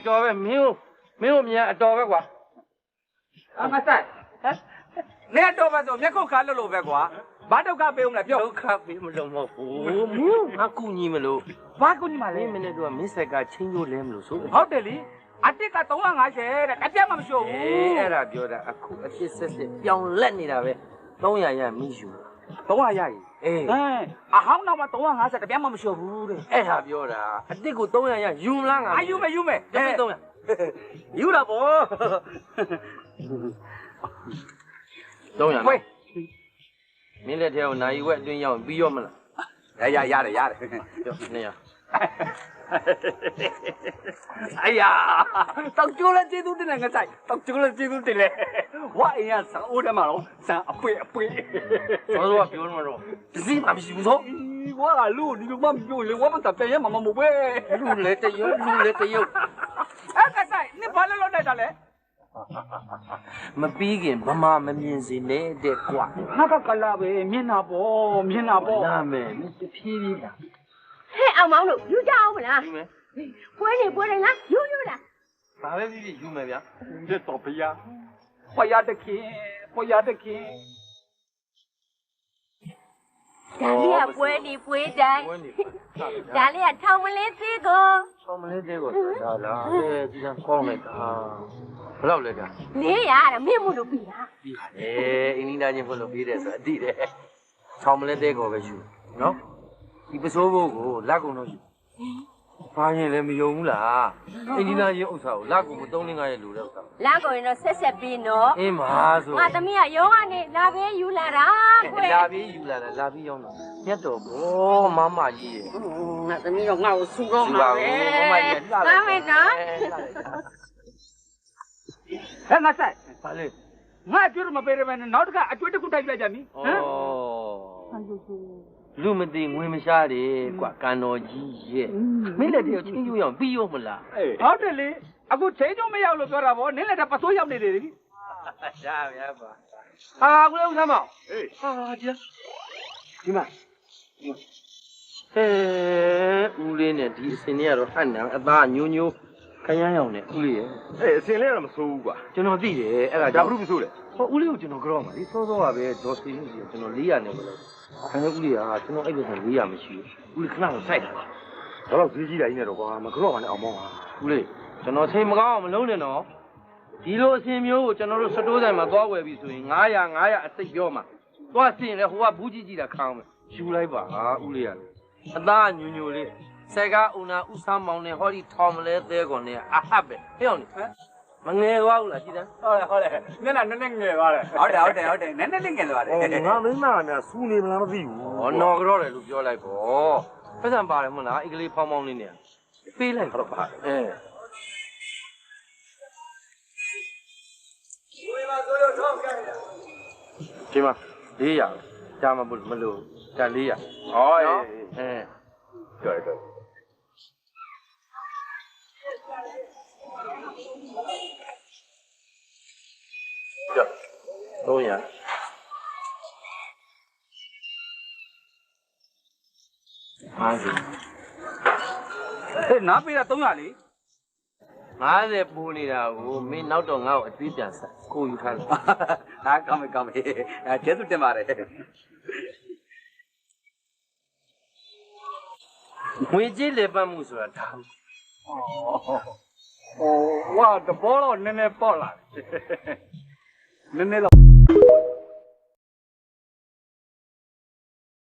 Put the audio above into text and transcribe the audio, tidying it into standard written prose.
တော်ပဲမင်းတို့မြန်အတော်ပဲကွာအမဆိုင်နေတော့ပါဆိုမျက်ခုတ်ခါလို့ပဲကွာဘာဒုက္ခပေးဦးမလားပြောဒုက္ခပေးမလို့မဟုတ်ဘူးမင်းငါကူညီမလို့ဘာကူညီမလဲမင်းနဲ့တော့မင်းဆက်ကချင်းကျိုးလဲမလို့ဆိုဟုတ်တယ်လေအတစ်က350တဲ့တပြက်မှမရှိဘူးအဲ့ဒါပြောတာအခုအစ်ဆက်ပြောင်းလက်နေတာပဲ300ရမင်းယူ300ရည်အေးအဟောင်းတော့မှ350တပြက်မှမရှိဘူးတဲ့အဲ့ဟာပြောတာအတစ်ကို300ရယူမလားငါယူမယ်တပြက်300ယူတာပေါ့300ဝေးမင်းလက်ထဲကိုနိုင်ဝက်အတွင်းရောက်ပြီးရောမလားရတယ်ပြော200哎呀，到酒了这都得那个菜，到酒了这都得嘞。我哎呀，上我的嘛喽，上背。我说别那么说，这是妈咪不错。我啊路，你都妈咪不了，我们大家也妈妈没背。路来得有。哎，个菜，你把那老奶奶嘞？မပြီးခင်ဗမာမမြင်စေနဲ့တဲ့ကွာငါကကလာပဲမြင်တာပေါ့နားမယ်တဖြည်းဖြည်းပါဟဲ့အောင်မောင်လို့ယူကြအောင်မလားယူမယ်ပွဲနေငါယူလားဘာပဲဖြစ်ယူမယ်ဗျာမြတ်တော်ဘုရားဘုရားတခင်ဒါလေးကပွဲနေပွဲတိုင်းဒါလေးကထောင်မလေးသေးကိုဒါလားဒီကကောင်းလိုက်တာဘယ်လောက်လဲကြာ400တဲ့မင်းမို့လို့ပြီးတာပြီးပါတယ်အင်းနီးသားချင်းဖို့လို့ပြီးတယ်ဆိုအတိတယ်ထောင်မလဲသေးကိုပဲယူနော်ဒီပစိုးဘိုးကိုလက်ကုံတော့ယူဘာရင်လည်းမယုံဘူးလားအင်းနီးသားချင်းဥစ္စာကိုလက်ကုံကို3-5ရက်လိုတဲ့ဥစ္စာလက်ကုံရင်တော့ဆက်ပြီးနော်အင်းမာဆိုငါသမီးကရုံးကနေလာပေးယူလာတာခွေလာပြီးရောင်းတာမြတ်တော်ဘောမမကြီးရဲ့ငါသမီးတော့ငါ့ကိုဆူတော့မှာပဲမမကြီးလှလာမယ်နော်ဟဲ့ငါဆိုင်ဘာလဲငါအကျွတ်မပေးရမယ်နောက်တစ်ခါအကျွတ်တစ်ခုတိုက်လိုက်ကြပြီဟမ်လူမသိငွေမရှားတယ်ကွာကန်တော်ကြီးရဲ့မင်းလက်တည်းကိုချင်းကျိုးရအောင်ပြီးရောမလားဟုတ်တယ်လေအခုချင်းကျိုးမရောက်လို့ပြောတာဗောနင်းလက်တည်းပစိုးရောက်နေတယ်လေရှားဗျာပါကိုလည်းဦးသမ်းမဟေးဒီမှာဦးလေးနဲ့ဒီအစင်လေးကတော့ဟန်နံအသားညိုးခရမ်းရောင်နဲ့ဦးလေးရဲ့အစင်လေးကတော့မဆိုးဘူးကွာကျွန်တော်သိတယ်အဲ့ဒါဒါဘာလို့မဆိုးလဲဟောဦးလေးကိုကျွန်တော်ကြောက်မှာလေစောကပဲဒေါ်စီလို့ရှိရင်ကျွန်တော်400နဲ့မလို့ခင်ဗျဦးလေးကကျွန်တော်အဲ့လိုဆို400မရှိဘူးဦးလေးခဏကိုစိုက်တာဒါတော့ဈေးကြီးတာကြီးနဲ့တော့ကွာမကြောက်ပါနဲ့အောင်မောင်းပါဦးလေးကျွန်တော်ချိန်မကောင်းအောင်မလုံးနဲ့နော်ဒီလိုအစင်မျိုးကိုကျွန်တော်တို့စတိုးဆိုင်မှာသွားဝယ်ပြီဆိုရင်900အစိတ်ပြောမှာသွားစင်လေဟိုကဘူးကြီးတာခံအောင်ယူလိုက်ပါဦးလေးကအသားညိုလေးဆယ်ကားဦးနာဦးဆမ်းမောင်နဲ့ဟောဒီထောင်မလဲသေးကုန်နဲ့အဟပ်ပဲဟဲ့အောင်မငယ်သွားဘူးလားကြည်တန်းဟုတ်တယ်မျက်နှာနည်းနည်းငယ်သွားတယ်ဟုတ်တယ်နည်းနည်းလေးငယ်သွားတယ်ငါမင်းသားများစူးနေမလားမသိဘူးဟောနော်ကြောတယ်လို့ပြောလိုက်ပေါ့ပတ်စံပါတယ်မဟုတ်လားအင်္ဂလိပ်ဖောင်းဖောင်းလေးနဲ့ပေးလိုက်တော့ပါဒီမှာ400ကြာမလို့ကြာ400ဟောကြော်300ဟဲ့နားပေးတာ300လေ50ပူနေတာကိုမင်းနောက်တော့ငါ့ကိုအသေးပြန်ဆက်ကိုယူထားတယ်ဟာကောင်းပြီကျေးဇူးတင်ပါတယ်ငွေကြေးလေပတ်မှုဆိုတာဒါဝါတဘောတော့နည်းနည်းပေါ့လာနည်းနည်းတော့